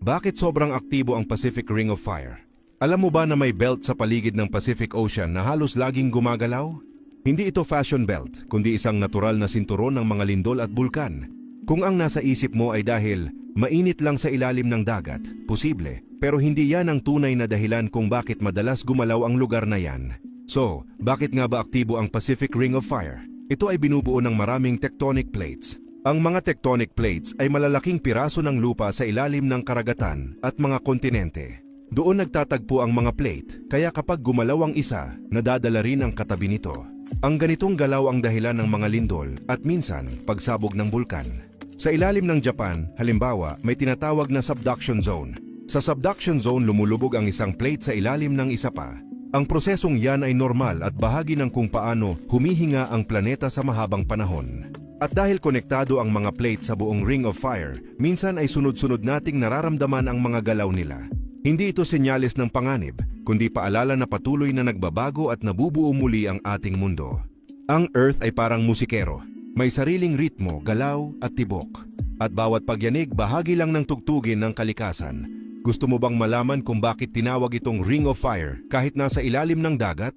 Bakit sobrang aktibo ang Pacific Ring of Fire? Alam mo ba na may belt sa paligid ng Pacific Ocean na halos laging gumagalaw? Hindi ito fashion belt, kundi isang natural na sinturon ng mga lindol at bulkan. Kung ang nasa isip mo ay dahil mainit lang sa ilalim ng dagat, posible, pero hindi yan ang tunay na dahilan kung bakit madalas gumalaw ang lugar na yan. So, bakit nga ba aktibo ang Pacific Ring of Fire? Ito ay binubuo ng maraming tectonic plates. Ang mga tectonic plates ay malalaking piraso ng lupa sa ilalim ng karagatan at mga kontinente. Doon nagtatagpo ang mga plate, kaya kapag gumalaw ang isa, nadadala rin ang katabi nito. Ang ganitong galaw ang dahilan ng mga lindol at minsan pagsabog ng bulkan. Sa ilalim ng Japan, halimbawa, may tinatawag na subduction zone. Sa subduction zone lumulubog ang isang plate sa ilalim ng isa pa. Ang prosesong yan ay normal at bahagi ng kung paano humihinga ang planeta sa mahabang panahon. At dahil konektado ang mga plate sa buong Ring of Fire, minsan ay sunod-sunod nating nararamdaman ang mga galaw nila. Hindi ito senyales ng panganib, kundi paalala na patuloy na nagbabago at nabubuo muli ang ating mundo. Ang Earth ay parang musikero. May sariling ritmo, galaw at tibok. At bawat pagyanig bahagi lang ng tugtugin ng kalikasan. Gusto mo bang malaman kung bakit tinawag itong Ring of Fire kahit nasa ilalim ng dagat?